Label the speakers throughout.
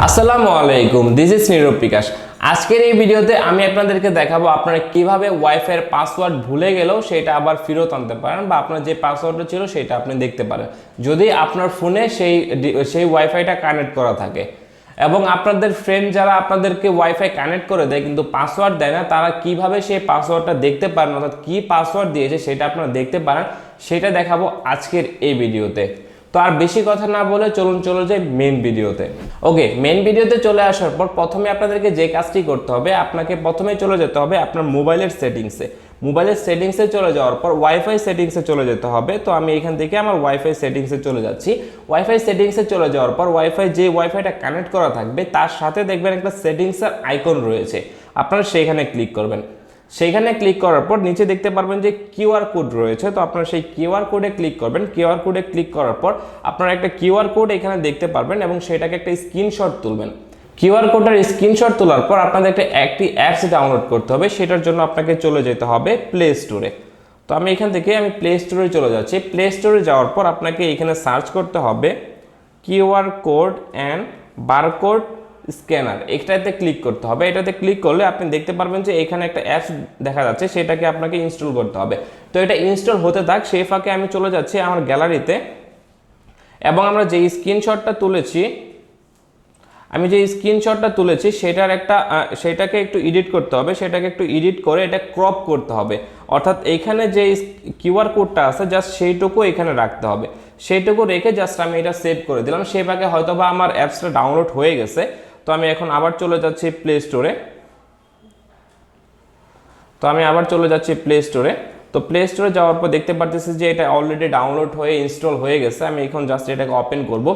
Speaker 1: আসসালামু আলাইকুম, this is নীরব পিকাশ। আজকের এই ভিডিওতে আমি আপনাদেরকে দেখাবো আপনারা কিভাবে ওয়াইফাই এর পাসওয়ার্ড ভুলে গেলেও সেটা আবার ফেরত আনতে পারেন বা আপনার যে পাসওয়ার্ডটা ছিল সেটা আপনি দেখতে পারেন যদি আপনার ফোনে সেই ওয়াইফাইটা কানেক্ট করা থাকে। এবং আপনাদের ফ্রেন্ড যারা আপনাদেরকে ওয়াইফাই কানেক্ট করে দেয় কিন্তু পাসওয়ার্ড দেয় না, তারা কিভাবে সেই পাসওয়ার্ডটা দেখতে পারেন, অর্থাৎ কি পাসওয়ার্ড দিয়েছে সেটা আপনারা দেখতে পারেন, সেটা দেখাবো আজকের এই ভিডিওতে। তো আর বেশি কথা না বলে চলে যাই মেইন ভিডিওতে। ওকে, মেইন ভিডিওতে চলে আসার পর প্রথমে আপনাদেরকে যে কাজটি করতে হবে, আপনাকে প্রথমে চলে যেতে হবে আপনার মোবাইলের সেটিংসে চলে যাওয়ার পর ওয়াইফাই সেটিংসে চলে যেতে হবে। তো আমি এখান থেকে আমার ওয়াইফাই সেটিংসে চলে যাচ্ছি। ওয়াইফাই সেটিংসে চলে যাওয়ার পর যে ওয়াইফাইটা কানেক্ট করা থাকবে তার সাথে দেখবেন একটা সেটিংসের আইকন রয়েছে, আপনারা সেইখানে ক্লিক করবেন। সেইখানে ক্লিক করার পর নিচে দেখতে পারবেন যে কিউআর কোড রয়েছে, তো আপনারা সেই কিউআর কোডে ক্লিক করবেন। কিউআর কোডে ক্লিক করার পর আপনারা একটা কিউআর কোড এখানে দেখতে পারবেন এবং সেটাকে একটা স্ক্রিনশট তুলবেন। কিউআর কোডের স্ক্রিনশট তোলার পর আপনাদের একটি অ্যাপস ডাউনলোড করতে হবে, সেটার জন্য আপনাকে চলে যেতে হবে প্লে স্টোরে। তো আমি এখান থেকে প্লে স্টোরে চলে যাচ্ছি। প্লে স্টোরে যাওয়ার পর আপনাকে এখানে সার্চ করতে হবে QR code and barcode scanner, এটাতে ক্লিক করতে হবে। এটাতে ক্লিক করলে আপনি দেখতে পারবেন যে এখানে একটা অ্যাপস দেখা যাচ্ছে, সেটাকে আপনাকে ইনস্টল করতে হবে। তো এটা ইনস্টল হতে থাক, সেই ফাঁকে আমি চলে যাচ্ছি আমার গ্যালারিতে এবং আমরা যে স্ক্রিনশটটা তুলেছি সেটাকে একটু এডিট করতে হবে। সেটাকে একটু এডিট করে এটা ক্রপ করতে হবে, অর্থাৎ এইখানে যে কিউআর কোডটা আছে জাস্ট সেইটুকু এখানে রাখতে হবে। সেইটুকু রেখে জাস্ট আমি এটা সেভ করে দিলাম। সেই ফাঁকে হয়তোবা আমার অ্যাপসটা ডাউনলোড হয়ে গেছে। তো আমি এখন আবার চলে যাচ্ছি প্লে স্টোরে। তো প্লে স্টোরে যাওয়ার পর দেখতে পারতেছি যে এটা অলরেডি ডাউনলোড হয়ে ইনস্টল হয়ে গেছে। আমি এখন জাস্ট এটাকে ওপেন করব।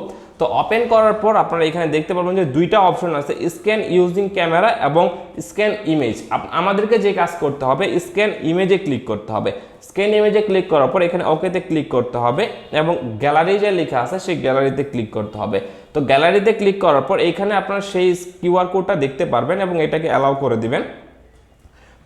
Speaker 1: তো ওপেন করার পর আপনারা এখানে দেখতে পারবেন যে দুইটা অপশন আছে, স্ক্যান ইউজিং ক্যামেরা এবং স্ক্যান ইমেজ। আমাদেরকে যে কাজ করতে হবে স্ক্যান ইমেজে ক্লিক করতে হবে। স্ক্যান ইমেজে ক্লিক করার পর এখানে ওকেতে ক্লিক করতে হবে এবং গ্যালারি যে লেখা আছে সেই গ্যালারিতে ক্লিক করতে হবে। তো গ্যালারিতে ক্লিক করার পর এইখানে আপনারা সেই কিউআর কোডটা দেখতে পারবেন এবং এটাকে অ্যালাউ করে দিবেন।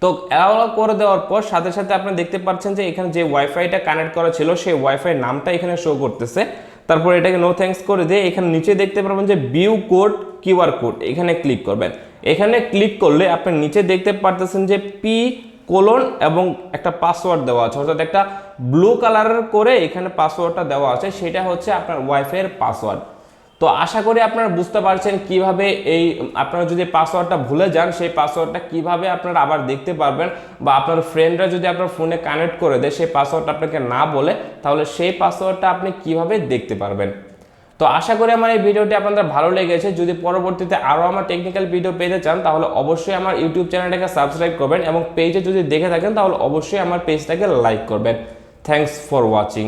Speaker 1: তো অ্যালাউ করে দেওয়ার পর সাথে সাথে আপনি দেখতে পাচ্ছেন যে এখানে যে ওয়াইফাইটা কানেক্ট করা ছিল সেই ওয়াইফাই নামটা এখানে শো করতেছে। তারপর এটাকে নো থ্যাঙ্কস করে দিয়ে এখানে নিচে দেখতে পারবেন যে ভিউ কোড কিউআর কোড, এখানে ক্লিক করবেন। এখানে ক্লিক করলে আপনি নিচে দেখতে পারতেছেন যে P: এবং একটা পাসওয়ার্ড দেওয়া আছে, অর্থাৎ একটা ব্লু কালারের করে এখানে পাসওয়ার্ডটা দেওয়া আছে, সেটা হচ্ছে আপনার ওয়াইফাই এর পাসওয়ার্ড। তো আশা করি আপনারা বুঝতে পারছেন কিভাবে আপনারা যদি পাসওয়ার্ডটা ভুলে যান সেই পাসওয়ার্ডটা কিভাবে আপনারা আবার দেখতে পারবেন, বা আপনার ফ্রেন্ডরা যদি আপনার ফোনে কানেক্ট করে দেয় সেই পাসওয়ার্ডটা আপনাকে না বলে, তাহলে সেই পাসওয়ার্ডটা আপনি কিভাবে দেখতে পারবেন। তো আশা করি আমার এই ভিডিওটি আপনাদের ভালো লেগেছে। যদি পরবর্তীতে আরও আমার টেকনিক্যাল ভিডিও পেতে চান তাহলে অবশ্যই আমার ইউটিউব চ্যানেলটাকে সাবস্ক্রাইব করবেন এবং পেজে যদি দেখে থাকেন তাহলে অবশ্যই আমার পেজটাকে লাইক করবেন। Thanks for watching.